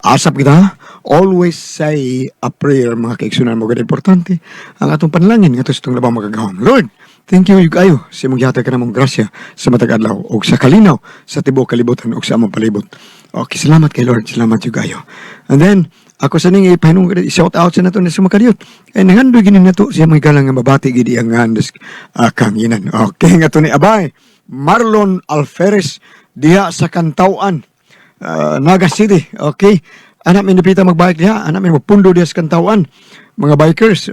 Asap kita, always say a prayer mga kaigsunan mo. Ganda importante ang atong panalangin nga sa itong labang magagahom. Lord, thank you kayo sa mong gihatag ka namong grasya sa matag adlaw o sa kalinaw sa tibuok kalibutan o sa among palibot. Okay, salamat kay Lord. Salamat kayo. And then, ako sa nang ipahinong shout out sa nato na sumakaliot. Ay nangandoy gini nato siya mga galang nga mabati gidi ang handes kanginan. Okay, nga to ni Abay. Marlon Alferez diha sa Kantawan. Naga City, okay? Anak may napita magbike diha, anak may magpundo diha sa Kantawan. Mga bikers,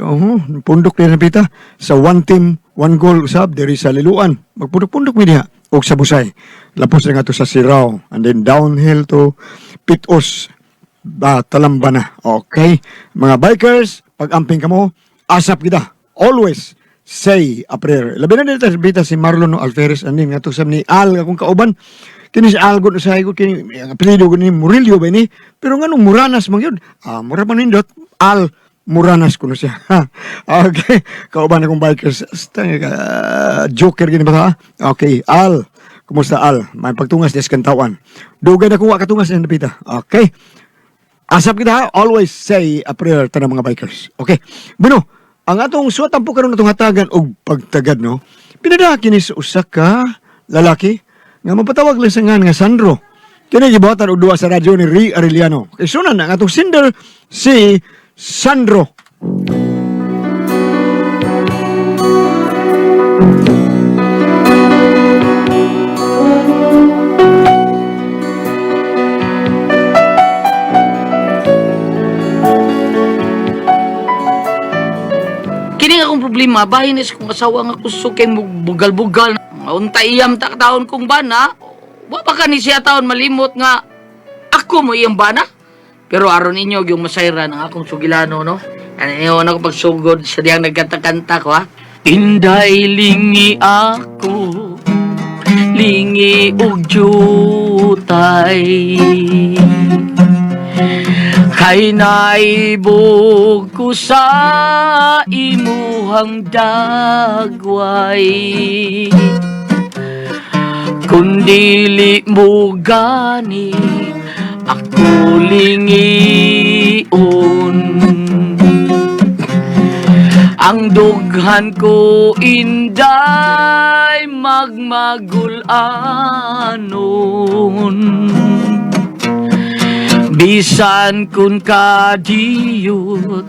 pundok diha napita sa one team, one goal usab diri sa Liluan. Magpundok-pundok mi diha og sa Busay. Lapos na nga to sa Sirao and then downhill to Pitos, Talambana. Okay? Mga bikers, pag-amping ka mo, asap kita. Always say a prayer. Labi na dito bita si Marlon Alferez anin nga to sa ni Al akong kauban. Kini si Al gud sa ko kini apelyido ko ni Murillo ba ni, pero nganong Muranas man gyud. Mura pa nindot Al Muranas kuno siya. Okay, kauban akong bikers. Joker gini ba ta? Okay, Al. Kumusta Al? May pagtungas des Kantawan. Dugay na kuha katungas na napita. Okay. Asap kita, always say a prayer tanang mga bikers. Okay. Bueno, ang atong suwatan po karon atong hatagan og pagtagad no. Pinada kini sa usa ka lalaki nga mapatawag lisangan nga Sandro. Kini gibuhatan og duwa sa radyo ni Ri Arellano. Kay sunan ang atong sender si Sandro. Kini akong problema, bahin is kung asawa nga kusog kay bugal-bugal. Untay iyam ta taon kong bana, wa pa ka ni siya taon malimot nga ako mo iyang bana. Pero aron inyo yung masayra ng akong sugilano, no? Ano inyo ako pagsugod sa diyang nagkanta-kanta ko, ha? Inday lingi ako, lingi og jutay. Kay naibog ko sa imuhang dagway. Kundili mo gani ako lingion. Ang dughan ko inday magmagulanon. Bisan kun kadiyot,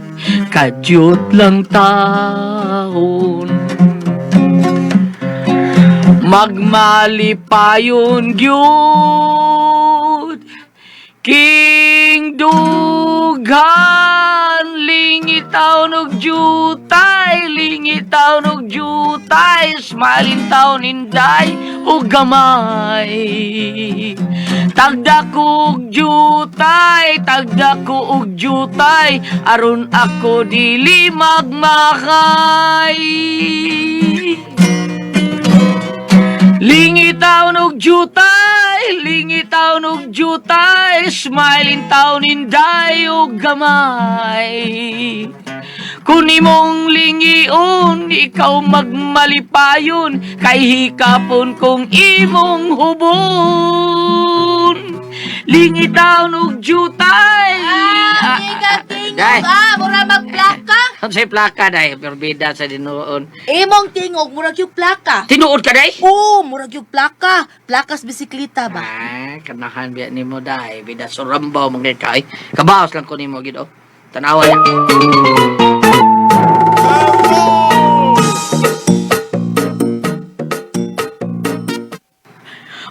kadyot lang taon. Magmalipayon gyud king dughan, lingitaw og jutay, lingitaw og jutay, smiling taon inday og gamay. Tagda ko og jutay, tagda ko og jutay, aron ako dili magmakay. Lingitaw og jutay, lingitaw og jutay, smiling taon inday og gamay. Kung imong lingion, ikaw magmalipayon, kay hikapon kong imong hubon. Lingitaw og jutay. Tingog mura magplaka. Ano sa'y plaka, day? Perbida sa dinuon. Imong tingog, murag yung plaka. Tinuod ka, day? Oo, murag yung plaka. Plakas bisikleta ba? Kanahan biya ni mo, day. Bida surambaw mga kay. Kabaos lang ko ni mo, gido. Tanawa niya.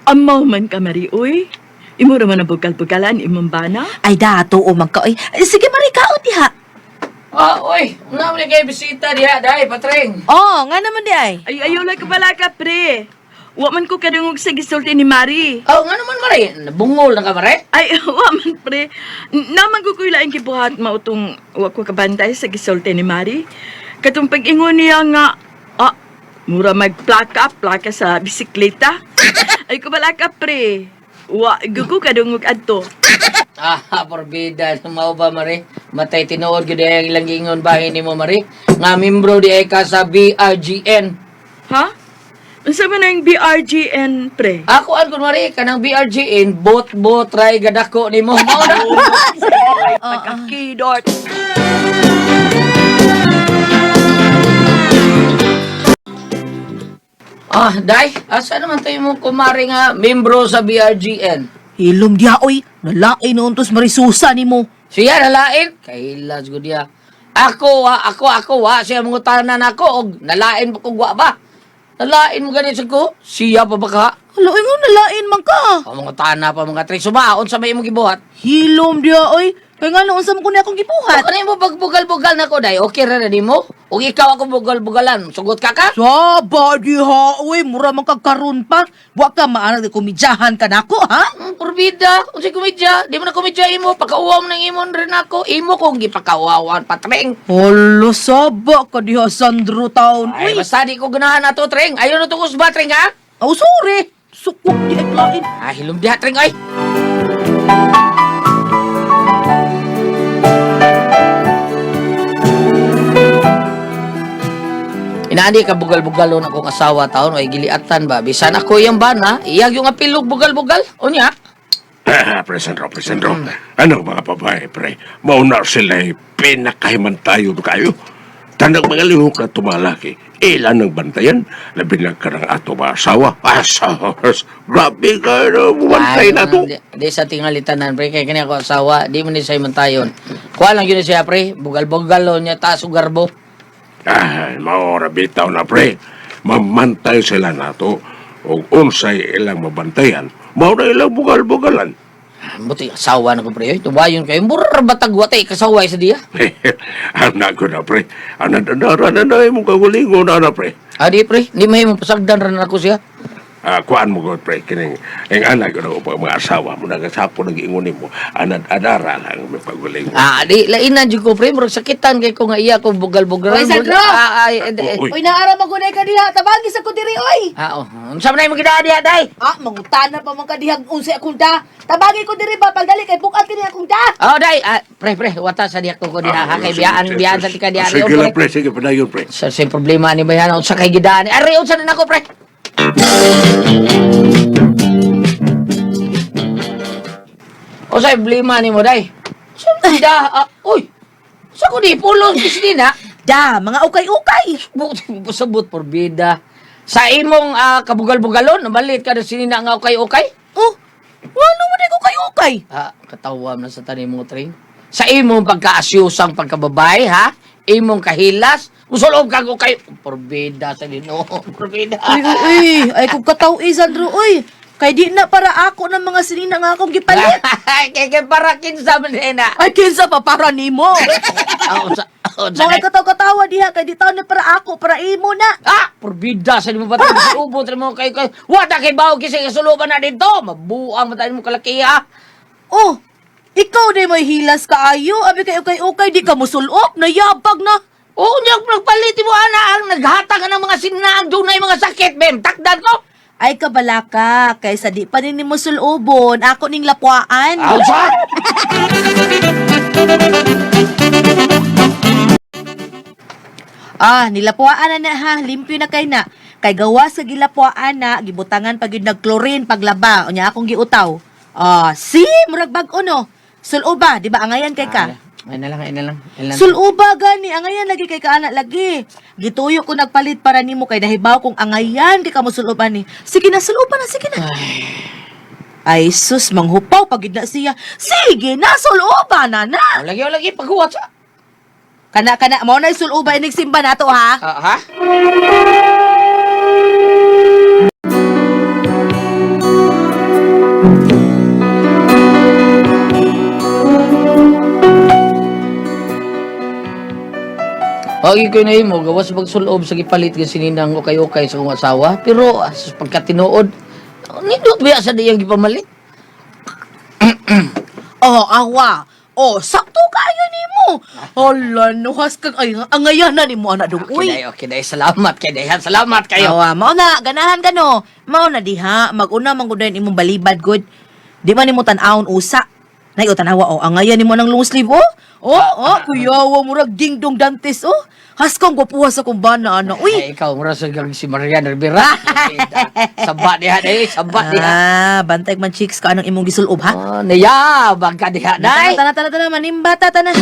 Amaw man ka, Mari, uy. Imo raman ang bukal-bukalan, imong bana. Ay, dato o magkaoy. Sige, marikaot diha. Uy, nga mo kayo bisita diha, day, patring. Oo, nga naman di ay. Ay, ayaw lang ka pala ka, pre. Wa man ko kadungog sa gisulti ni Mari. Nga naman, Mari. Nabungol na ka, Mari. Ay, wa man, pre. Naman ko kuylaing kibuhat mautong wa ko kabantay sa gisulti ni Mari. Katong pag-ingon niya nga, mura plaka sa bisikleta. Ay, ko pala ka, pre. Wa, gugu kadungog adto. Porbida, sumaw ba, Mari? Matay tinuod ko diha ilang gingon bahay ni mo, Mari. Nga membro di ay ka sa BRGN. Ha? Unsa man ang BRGN, pre? Ako an kunwari kanang BRGN bot try gadako nimo. Mao na. Pagka-kidort. Day, asa naman tayo mo kumari nga membro sa BRGN? Hilom diha, oy. Nalain na untos marisusa ni mo. Siya nalain? Kailas ko diya. Ako siya mangutanan ako og nalain mo kung wa ba? Nalain mo ganit sa ko? Siya pa ba ka? Hala, ay nga nalain man ka. O mga tana pa mga tres. Sumaon sa may imong gibuhat. Hilom diha, oy. Kaya nga noon sa mo akong gibuhat. Ano mo pagbugal-bugal na ko, day? Okay ra na di mo? O ikaw ako bugal-bugalan. Sugot ka ka? Saba diha, oy. Mura man kagkaroon pa. Wa ka maanag komedyahan ka nako, ha? Porbida, kung si komedya, di mo na komedya imo, pagkauwaw ng imon rin ako, imo kong gipakauwawan patreng. Hala, saba ka diha, Sandro Town. Ay, Uy, basta di ko ganahan na to, treng. Ayaw na to kusba, treng, ha? oh, sorry. Sukok di ay lain. Ah, hilom diha, treng, ay. Inaandi ka bugal-bugalon akong asawa taon, ay giliatan ba? Bisan ako yung bana, iyag yung apilog bugal-bugal. O niya? Presentro. Ano mga babae, pre? Mauna sila pinakahiman tayo kayo. Tanang mga lihok na tumalaki. Ilan ang bantayan? Labi lang ka ng ato mga asawa. Asahas, grabe ka na bumantay na to. Di sa tingalitanan, pre. Kaya kanya ako asawa, di mo ni sa imantayon. Kuha lang yun siya, pre. Bugal-bugalon niya, taas o garbo. Ay, maora bitaw na, pre. Mamantay sila na to. O unsay ilang mabantayan, mauna ilang bugal-bugalan. Buti asawa na ko, pre. Tubayon kayo. Mura batagwa tayo kasaway sa diya. Anak ko na, pre. Anadadara na mong kagulingo na, pre. Adi, pre. Di mahi mo pasagdan rin ako siya. Kuan mo ko, pre, kining ang anak ko na upang mga asawa mo, nagasapo nang ingunin mo, anad-adara lang may paguling. Di. Lainan dyan ko, pre. Murag sakitan kay ko nga iya ko bugal-bugal. Oy, Sandro! Uy. Uy, naara magunay ka diha. Tabagi sa ko diri, oy. Saan na yung magkita diya, day? Mangutana pa man ka diha unsay akong da. Tabagi ko diri ba pagdali kay bukat kini akong da. Day. Pre. Wata sa diya ko diha, ha? Kay biyaan sa tika diya. Sige lang, pre, sige, padayon, pre. Sa problema ni Bayan, unsa kay gidaan. Ari, unsa na ako, pre? O sa problema ni mo, day? Uy! Sa ko di, pulong kisdina. Da, mga ukay-ukay. Sabot por bida. Sa imong kabugal-bugalon, nabalit ka na sinina nga ukay-ukay? Oh, wala mo ko ukay-ukay. Katawam na sa tanim mo, Tring. Sa imong pagkaasyusang pagkababay, ha? Imong kahilas, musulog kag ukay. Por bida sa Ginoo, por bida. Uy, ay kung kataw Sandro, uy. Kay di na para ako ng mga sinina nga akong gipalit. Kaya para kinsa man na. Ay, kinsa pa para nimo. Mga kataw-katawa diha, kay di taon na para ako, para imo na. Porbida sa mo batang ubot mo kay wala kay bawo kisi kasuluban na dito. Mabuang mata mo kalaki ha. Oh, ikaw di may hilas kaayo. Abi kay ukay-ukay, di ka musulok, nayabag na. Oo, niyang nagpalit mo ana ang naghatag ng mga sinaag doon na yung mga sakit, bem. Takdan ko. Ay, kabalaka, kaysa di pa rin ni musulubon, ako ning lapuaan. Sa? Nilapuaan na ha, limpyo na kay na. Kay gawa sa gilapuaan na, gibutangan pag yun nag-chlorine paglaba, o niya akong giutaw. Murag bag-o no. Suluba, di ba angayan kay ka? Ay na lang. Suluba gani, angayan lagi kay ka anak lagi. Gituyo ko nagpalit para nimo kay nahibaw kong angayan kay ka mo suluban ni. Sige na, suluba na, sige na. Ay, sus, manghupaw pagid na siya. Sige na, suluba na na. Lagi, paghuwat sa. Kana, mo na suluba inig simba na to ha. Ha? Pagi ko na mo, gawas magsulob sa gipalit ka sininang ukay-ukay sa kong asawa. Pero pagkatinuod, nindot biya sa diyang gipamalit. Awa. Sakto kayo nimo. Hala, nuhas kag ay angayan na nimo ana dong. Uy. Okay, day. Salamat kayo. Awa, mao na ganahan ka no. Mao na diha, maguna man gud imong balibad good. Di man nimo tan-awon usa. Nay tanawa angayan nimo nang long sleeve kuyawa murag dingdong dantes Haskong gupuha sa kumbana, ana. Uy! Ay, ikaw, mura sa gang si Marian Rivera. Sabat diha, day. Sabat diha. Bantay man chicks ka anong imong gisulob, ha? Oh, niyabag ka diha, day. Tana, manimbata, tana.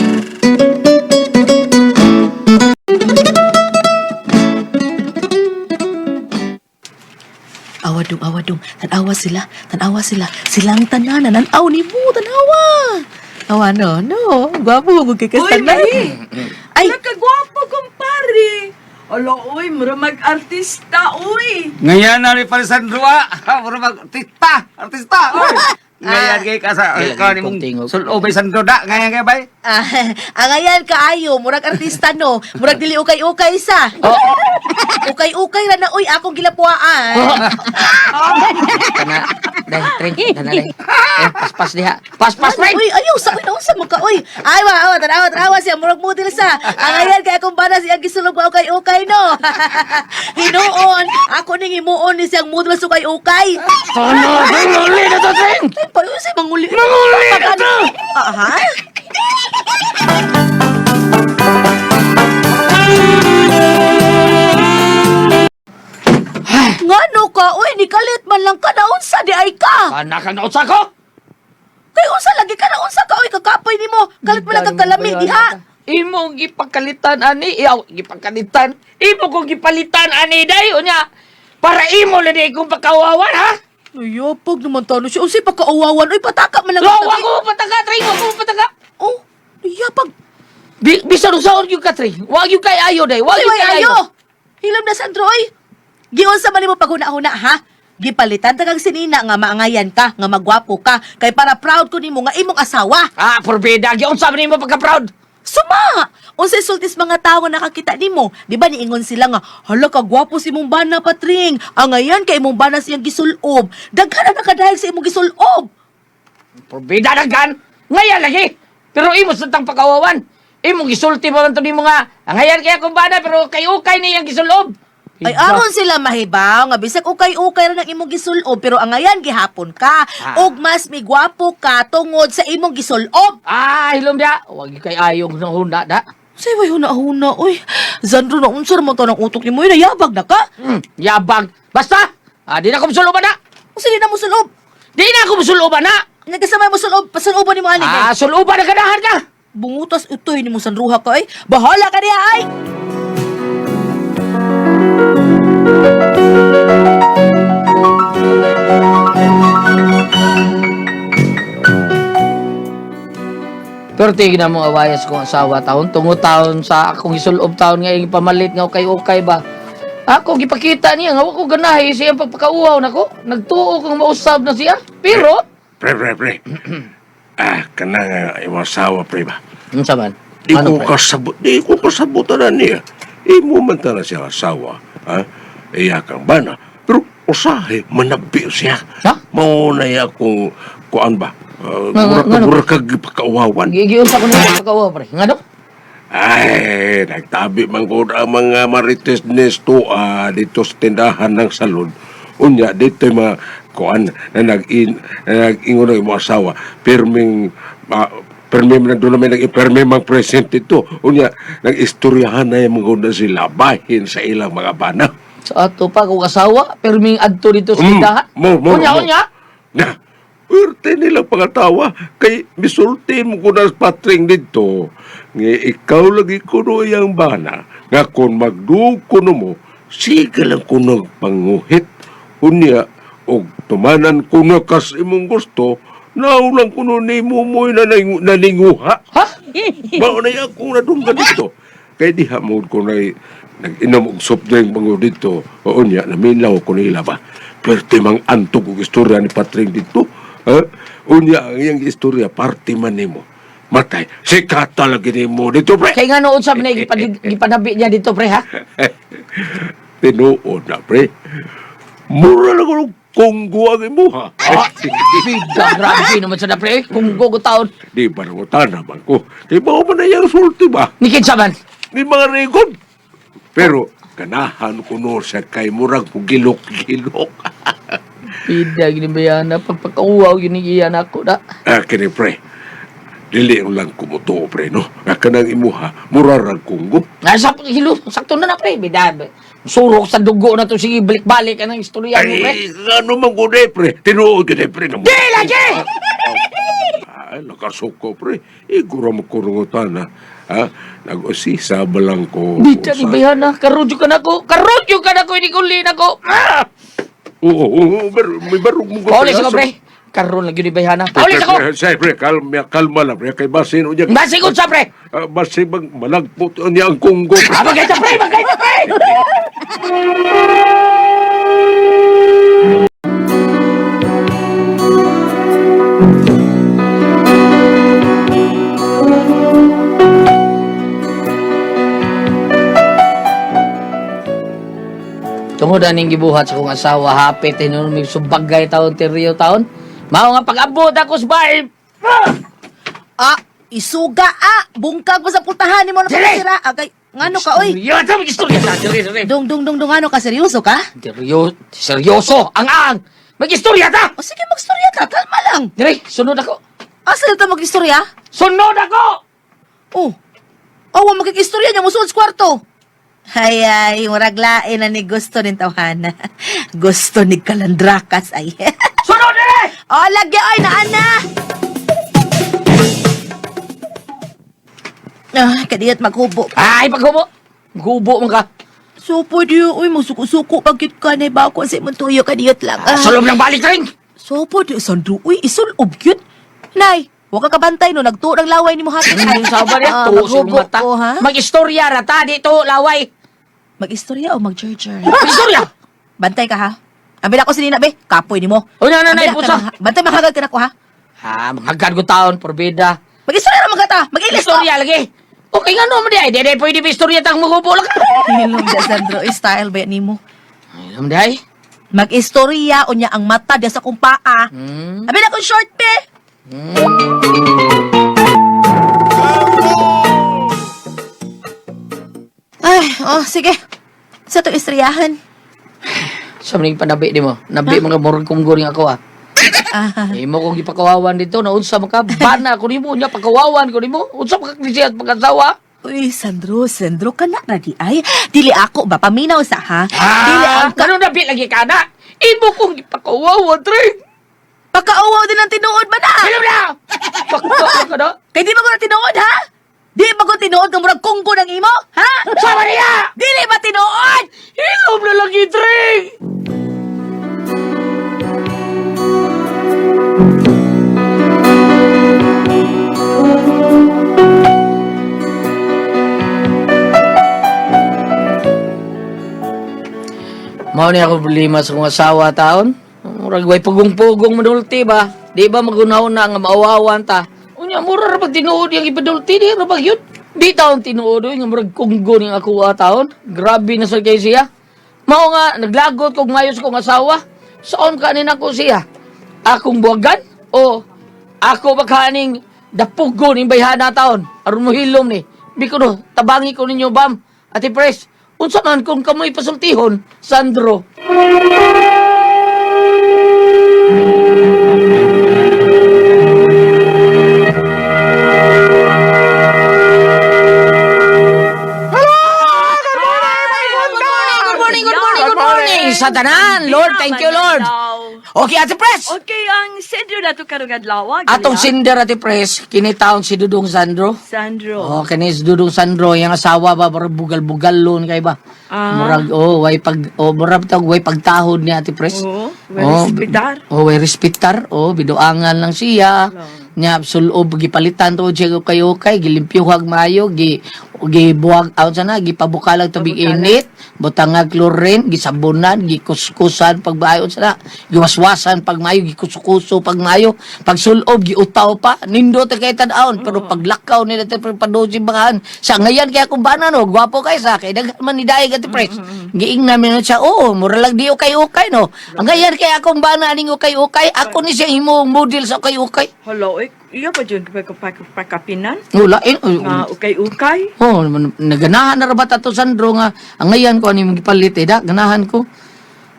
Awadong. Tanawa sila. Silang tanan, nanaw ni mo, tanawa. Awa, no. Gwapo mo kay Uy, Kastanay. Mari! Ay, Nakagwapo, kumpare! Ala, uy, mura mag-artista, uy! Ngayon na ni Palisandro, Mura artista, oy. Ngayon kay ka sa ikaw ni mong Tingog. sulo bay Sandro da, ngayon kay bay. angayan kaayo, murag artista no. Murag dili ukay-ukay sa. Ukay-ukay ra na uy akong gilapuaan. Kana, day, tring, kana, day. Pas diha. Pas, tring. Uy, ayaw sa uy naunsa mo ka uy. Ay wa, tanawa siya murag model sa. Angayan kay akong bana siya gisulog ko ukay-ukay no. Hinuon, ako ning himuon ni siyang model sa ukay-ukay. Sana, tring, uli na to, tring. Payo si manguli. Manguli na to. Ha? Ngano ka? Uy, nikalit man lang ka na unsa di ay ka. Kana ka na utsa ko? Kay unsa lagi ka na unsa ka? Uy, kakapoy nimo. Kalit mo lang kang kalami diha. Imo gipagkalitan ani, iyaw gipagkalitan. Imo kong gipalitan ani day unya. Para imo lang di kong pagkawawan ha. Ayapag naman tano siya. Unsay pagkaawawan. Uy, pataka man lang. Lawa ko pataka, tring mo pataka. Oh, ayapag. Bisan usaon yung katri. Wag yung kay ayo day. Wag Uy, yung way kay ayo. ayo. Hilam na Sandro, oy. Giunsa man nimo paghuna-huna, ha? Gipalitan tagang sinina nga maangayan ka, nga magwapo ka, kay para proud ko nimo nga imong asawa. Ah, forbida. Giyon sa nimo pagka-proud. Suma! Unsay sultis mga tao nga nakakita nimo? Di ba niingon sila nga, hala ka gwapo si imong bana patring. Angayan kay imong bana siyang gisulob. Daghan na nakadahig sa imong gisulob. Forbida na gan. Ngayon lagi. Pero imo sa tang pagkawawan. Imo gisulti mo man to nimo nga. Ngayon kaya kung bana pero kay ukay niyang gisulob. Ay aron sila mahibaw nga bisag ukay-ukay ra ng imong gisulob pero angayan gihapon ka. Ug mas migwapo ka tungod sa imong gisulob. Ah, hilom dia. Wag yung kay ayong ng hunda da. Say way huna-huna, oy. Zandro na unsar mo to ng utok ni mo, nayabag na ka. Yabang. Basta. Di na ko musuloban na. Usa di na mo sulob. Di na ko musuloban na. Nagkasama mo sulob, pasuloban ni mo ani kay. Suluban na ganahan ka. Bungutas utoy ni mo sanruha ka ay. Bahala ka diha ay. Pero tignan mo awayas kong asawa taon. Tungod taon sa akong isulob taon nga yung pamalit nga ukay-ukay ba. Ako gipakita niya nga ako ganahay siya pagpakauaw nako. Nagtuo kong mausab na siya. Pero Pre. Kana nga imong asawa, pre ba? unsa man? Di Ano, ko kasabutan na niya. Imo man ta na siya asawa. Ha? Iya kang bana. Pero usahe, manabi siya. Ha? Mauna akong, kuan ba? Ngano? Mura kag pagkauwawan. Gigiunsa ko na pagkauaw pre. Ngano? Ay, nagtabi man ko ang mga marites nesto dito sa tindahan ng salon. Unya, dito yung mga kuan na nag-ingon ng mga asawa. Perming man doon namin nag-perming mang present ito. Unya, nag-istoryahan na yung mga sila bahin sa ilang mga bana. Sa ato pa kong asawa, perming adto dito sa tindahan. Unya. Na, pwerte nilang pangatawa. Kay misultin mo ko na patring dito. Nga ikaw lagi ko no yung bana. Nga kung magduko mo, sige lang ko panguhit. Unya, o tumanan ko na kas imong gusto, naulang ko no ni Mumoy na naninguha. Ha? Maunay akong nadunggan dito. Kaya diha mo ko na nag-inom og soft drink mga dito. O unya, naminaw ko nila ba. Pwerte mang antog og istorya ni Patring dito. Ha? Unya, ang iyang istorya, party man nimo. Matay, sikat talaga nimo dito, pre. Kay nga noon sa na gipanabi niya dito pre ha? Tinuod na, pre. Mura lang ako kunggo ang imo, ha? Bida, grabe naman sa na pre. Kung gugutaon. Di ba nangutan naman ko? Di ba ako man na yung sulti ba? Nikin sa man. Di mga regon. Pero, ganahan ko no sa kay murag po gilok-gilok. Bida, ginibayana. Pagpakauaw, ginigiyan ako na. Kini, pre. dili lang kumuto, pre, no? Nga kanang imuha, murarag kunggo. Nasa hilo, sakto na pre. Bidab. Surok sa dugo na to. Sige, balik-balik ka ng istorya mo, pre. Ay, ano man ko pre? Tinuod ka pre. Di lagi! Ay, nakasuko, pre. Igura mo kurungutan, ha? Nag-usisa ba lang ko? Bita ni Bayana. Karudyo ka na ko. Karudyo ka na ko. Hindi ko lin ako. Ah! Oo, may barog mo Paulis ako, pre. Karon lagi ni Bayana. Paulis ako! Say, pre, kalma lang, pre. Kay basin o dyan. Basikot sa, pre! Basin bang malagpot niya ang kunggo. Ah, bagay ta, pre! Bagay ta, pre! Tungod aning gibuhat sa kong asawa, hapit, tinunong subagay taon, teriyo taon. Mao nga pag-abot ako sa bahay. Isuga bungkag mo sa pultahan ni mo na Dili! pagkasira. Agay, ngano ka, oy? Istorya, ta, mag-istorya ta. Dili. Dong, ano ka, seryoso ka? Seryoso, ang mag-istorya ta! O sige, magstorya ka, kalma lang. Dili, sunod ako. Asa ta magistorya? Sunod ako! Oh, magkikistorya niya mo sa kwarto. Ay, murag lain na ni gusto ni tawhana. Gusto ni kalandrakas, ay. Sunod, dili! Lagi, ay, naana! Kadiyat maghubo. Ay, paghubo. Maghubo mo ka. So, pwede yun, uy, magsuko-suko pagkit ka na ba ako sa imong tuyo, kadiyat lang. Sulom ng balik ring! So, pwede, Sandro, uy, isulob yun. Nay, huwag ka kabantay no, nagtuo ng laway ni mo hati. Ang sabar yan, tuo sa maghubo mata. ko, ha? Mag-istorya rata, dito, laway. Mag-istorya o mag-charger? Mag-istorya! Bantay ka, ha? Ang bila ko sinina, be, kapoy ni mo. O, na, Ang bila pusa. ka, bantay mahagad ka na ko, ha? Ha, maghagad ko taon, porbida. Mag-istorya na magata, mag-ilis ko. Istorya lagi. Okay nga naman di ay, di pwede ba istorya tang maghubo lang ka. Hilom da, Sandro, style ba yan ni mo? Ay, naman di ay. Mag-istorya o niya ang mata diya sa kumpaa. Abi na kong short, be. Ay, sige. Sa to istoryahan. Sa maning panabi di mo. Nabi mga murag kong guring ako Eh mo kong ipakawawan dito na unsa maka bana ko nimo nya pakawawan ko nimo. Unsa makaklise at pagkasawa? Uy, Sandro ka na di ay. Dili ako ba paminaw sa ha? Dili ang Ano nabi lagi ka na? Imo kong ipakawawan, Tring. Pakauwaw din ang tinuod ba na? Alam na! Pakta ka na? Kay di ba ko na tinuod, ha? Di ba ko tinuod ng murag kungko ng imo? Ha? Sama niya! Dili ba tinuod? Ilom na lagi, Tring! Mao ni ako problema sa kong asawa taon. Murag way pugong-pugong madulti ba? Di ba magunaw na nga maawawan ta? Unya mura ra pag tinuod yung ipadulti di ra pag yun. Di taon tinuod nga murag kunggo ning ako taon. Grabe na sa kay siya. Mao nga naglagot kog mayo sa kong asawa. Saon kanin ako siya? Akong buwagan o ako bakaning dapugo ning bayhana taon aron mo hilom ni. Biko tabangi ko ninyo bam. Ate Pres, unsa man kung kamoy pasultihon, Sandro? Good morning, sa tanan. Lord, thank you, Lord. Okay, Ate Pres. Okay, ang sendro na to karong adlaw. Atong sinder, Ate Pres, kinitaon si Dudong Sandro. Sandro. Oh, kani si Dudong Sandro, yung asawa ba, parang bugal-bugal lon kay ba? Murag, murag tawag, way pagtahod ni Ate Pres. Respetar. Way respitar. Bidoangan lang siya. Nya, sulob, gipalitan to siya kayo-kay, gilimpyuhag mayo, gibuhag out sana, gipabukalag tubig init, butangag chlorine, gisabunan, gikuskusan pagbayo sana, giwaswasan pag mayo, gikusukuso pag mayo, pag sulob, giutaw pa, nindo ta kay tanaon, pero paglakaw nila ta padosi bakan. Sa ngayon kaya kung bana no, gwapo kay sa kay daghan man ni daig at press. Giing namin siya, mura lang di ukay-ukay no. Ang ngayon kaya kung bana ning ukay-ukay, ako ni siya himo model sa ukay-ukay. Hello, iya pa dyan pagkapinan? Wala, Nga ukay-ukay? Naganahan na rabat ato Sandro nga ang ngayon ko ani magipalit ganahan ko.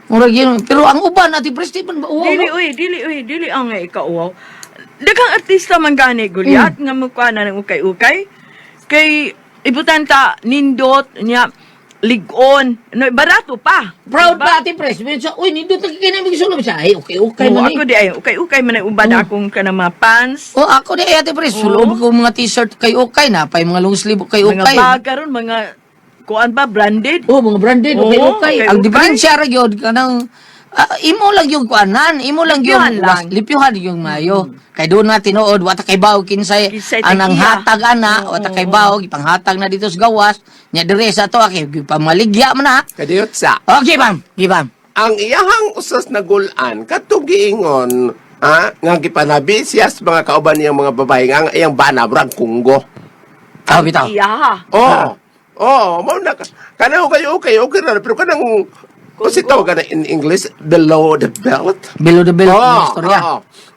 Murag yun. Pero ang uban ati Pres di man ba uwaw? Dili ang ikauwaw. daghang artista man gani Gulyat nga mukha na ng ukay-ukay. Kay ibutan ta nindot niya ligon. No, barato pa. Proud Diba? pa ati pres. Minsan, uy, nindot ang kinamig sulong siya. Ay, okay Oo, man ako eh. di ay ukay-ukay man ay ubad akong kanang mga pants. Oh, ako di ate pres. Sulong ko mga t-shirt kay okay na. Pay mga long sleeve kay Mga okay. bag karon mga kuan ba branded. Oh, mga branded, okay, Oo, okay. okay, Ang okay. diferensya ra gyud kanang imo lang yung kuanan, imo lang Lipyuhan yung lang. lipyuhan yung mayo. Kay doon na tinuod, wata kay bawo kinsay Kinsay anang tagiya. hatag ana, wata kay bawo ipanghatag na dito sa gawas. Nya dire sa to aki pamaligya man na. Kadiyot sa, Okay, ma'am. Gibam. ang iyahang usas na gulan, katong giingon, nga gipanabi siya sa mga kauban niyang mga babae, nga ang iyang bana, brang kunggo. Taw bitaw. Iya. Oo, mo na, kanang okay na, pero kanang, kasi tawag ka na in English, below the belt. Below the belt Oo, na istorya.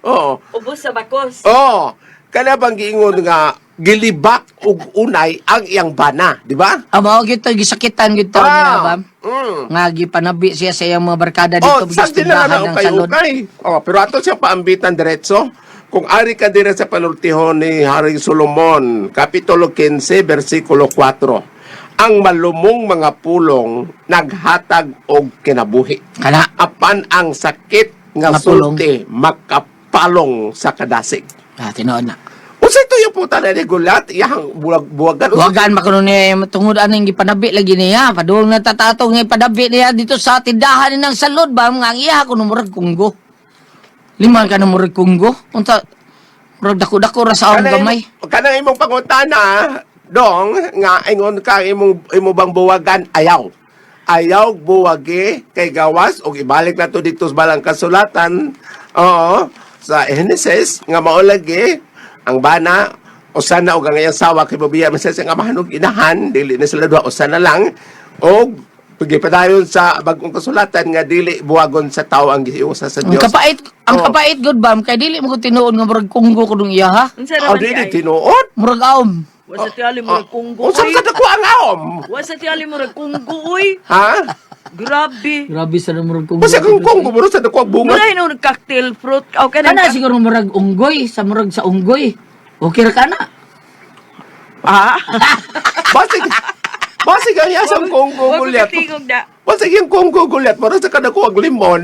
oo, Ubos sa bakos. oo. Kana bang giingon nga, gilibak ug unay ang iyang bana, di ba? Amo gyud to gisakitan gyud to niya, ma'am. Mm. Nga gipanabi siya sa iyang mga barkada Oh, dito sakti na bigistindahan lang ng kay salon. ukay. Oh, pero ato siya paambitan diretso. Kung ari ka dire sa panultihon ni Haring Solomon, Kapitulo 15, versikulo 4. Ang malumong mga pulong naghatag og kinabuhi. Kana. Apan ang sakit nga Nga pulong. sulti makapalong sa kadasig. Tinuod na. Usa ito yung puta na ni Gulat, iyang buwag-buwagan. Wagan makuno niya tungod aning gipanabi lagi niya. Padung natatatong nga padabi niya dito sa tindahan ng salod ba nga ang iya kuno murag kunggo. Lima ka na murag kunggo. Unta murag dako-dako ra sa akong gamay. Kanang imong pangutana, dong, nga ingon ka imo bang buwagan, ayaw. Ayaw buwagi kay gawas o ibalik na to dito sa balang kasulatan. Oo, sa Genesis nga maulagi ang bana o sana og ang iyang sawa kay babiya man sa nga mahanog inahan dili na sila duha o sana lang og pagipadayon sa bagong kasulatan nga dili buwagon sa tao ang giusa sa Ang Dios. kapait, ang Oo. kapait good bam kay dili mo ko tinuod nga murag kunggo kuno iya ha. Unsa Oh, naman dili kay? tinuod. Murag aom. Wasa tiyali mo kunggo. Unsa ka dako ang aom? Wasa tiyali mo kunggo uy. Ha? Grabe. Grabe sa murag kunggo. Usa kang kung gumuro sa dako ang bunga. Mura yung cocktail fruit. Okay na. Kana siguro murag unggoy sa murag sa unggoy. Okay ra kana. Basig ang yasang konggo Huwag gulyat. katingog na. Basig yung konggo gulyat. Para sa kadako ang limon.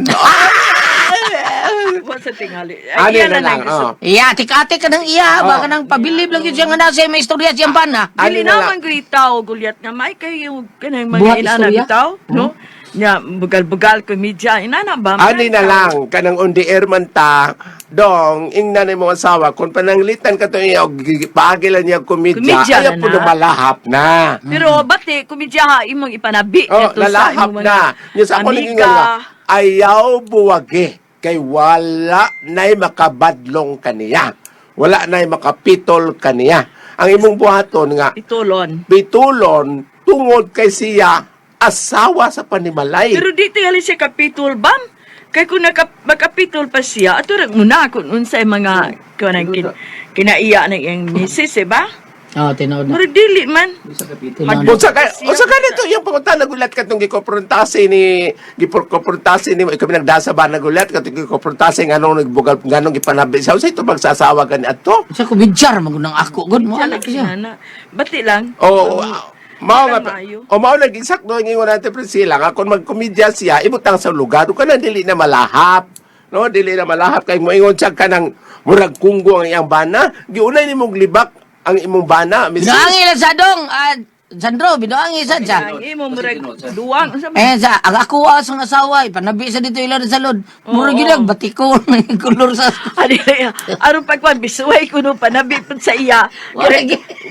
Wasa tingali. Ano Ay, na lang. gusto. Iya, tikate ka ng iya, baka nang pabilib lang yun siya nga nasa may istorya siyang pana. Dili Ano na naman gitaw gulyat nga may kayo kanang Buhat mga inana istorya? bitaw, no? Nya bugal-bugal ko media inana ba? Ani na lang. Kanang undi man ta. Dong, ingnan ni mo asawa. Kung pananglitan ka to iya, pagilan niya komedya. Komedya Ayaw na po na. na malahap na. Pero bati komedya ha imong ipanabi Oh, ito sa lalahap imong na. Yung sa ako naging nga, ayaw buwagi. Kay wala na'y makabadlong kaniya. Wala na'y makapitol kaniya. Ang imong buhaton nga, Itulon. bitulon tungod kay siya asawa sa panimalay. Pero di tingali siya kapitol bam. Kay kung makapitol pa siya, ato rin muna kung unsay mga kinaiya ng iyang misis, ba? Oo, tinaod na. Pero dili man. Tinaod na. Unsa ka nito yung pangunta nagulat katong gikomprontase ni ikaw nagdasa ba nagulat katong gikomprontase nganong nagbugal nganong gipanabi siya unsay to magsasawa gani adto. Siya ko bidyar, magunang ako. Good mo, Siya anak lagi siya. na. Bati lang. O mao nga Mayo. o mao naging sakto ang ingon natin Priscilla nga kung magkomedya siya ibutang sa lugar ko na dili na malahap. No, dili na malahap kay moingon siya kanang murag kunggo ang iyang bana, giunay nimong libak ang imong bana. Binuangi lang sa dong, Sandro, binuangi sa siya. Ang imo murag duwang. Unsa ba? Eh, sa, ang ako asang asawa, ipanabi sa dito ilan sa lod. Murag yun lang, batiko, ng kulor sa... Ano ya? Aron pagwan bisuway kuno panabi pud sa iya.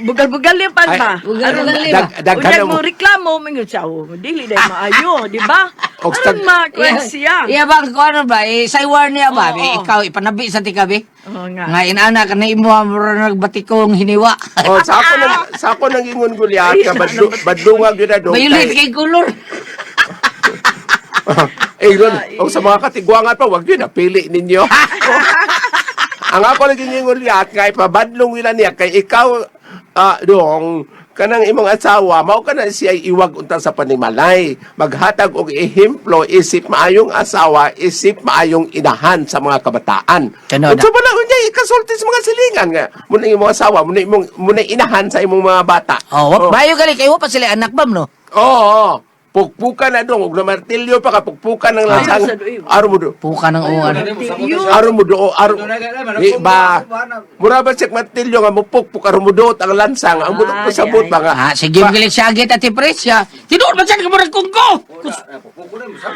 Bugal-bugal yung pan ba? Bugal-bugal Aron- yung daghan Unyag mo. mo reklamo mingon siya. Dili dai maayo, di ba? Og Aron stag- makwan siya. Iya ba, kung ano ba, saywar niya ba, Oo. ikaw, ipanabi sa tikabi. Oo nga. Nga inana ka na imo murag nagbatikong hiniwa. Oh, sa ako nang ingon gulyat ka badlungag yun na dong. Violet kay kulor. Ron, o sa mga katigwangan pa, wag yun, napili ninyo. Ang ako naging ingon gulyat, nga ipabadlong nila niya, kay ikaw, dong, kanang imong asawa, mao ka na siya iwag unta sa panimalay. Maghatag og ehemplo, isip maayong asawa, isip maayong inahan sa mga kabataan. Tinood Kung sa bala, unya, ikasulti sa mga silingan nga. Muna imong asawa, muna inahan sa imong mga bata. Oh, bayo gali kayo pa sila anak bam no. Oo. Pukpukan na dong, og na martilyo pa ka, pukpukan ng lansang. Ayun, sa doy. Aro mo do. Puka ng uwan. Aro mo do, ba, mura ba siya martilyo nga mupukpuk, aro mo do, ang lansang, ang budok pa sabot ba nga. Ah, sige gali siya agit ati presya. Tinuod ba siya ka murag kungko?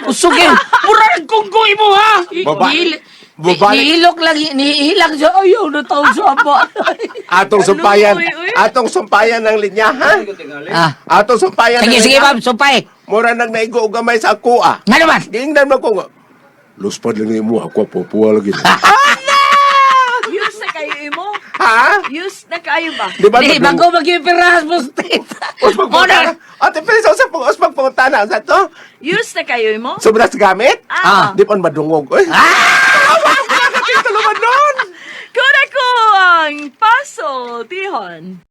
Kusugin. Murag kungko imo ha. Babalik. Babalik. Nihilok lang, nihilang siya. Ayaw na taon sa aba. Atong sumpayan, Uy, uy. atong sumpayan ng linya, ha? Ah, Atong sumpayan sige, ng sige, linya. ma'am, supay. Mura nang naigo og gamay sa ako, ah. Nga naman. Giingnan mo ko nga. Luspad lang mo, ako pupuwa lagi. Yus na kayo imo? Ha? Yus na kayo ba? Di ba? Di, bago magpipirahas mo, state. Uspag pangutana. Ate, pero sa uspag pangutana, sa to? Yus na kayo imo? Sobras gamit? Ah. Di pa madungog. Uy. Tulungan nun! Kuna ko ang paso, tihon.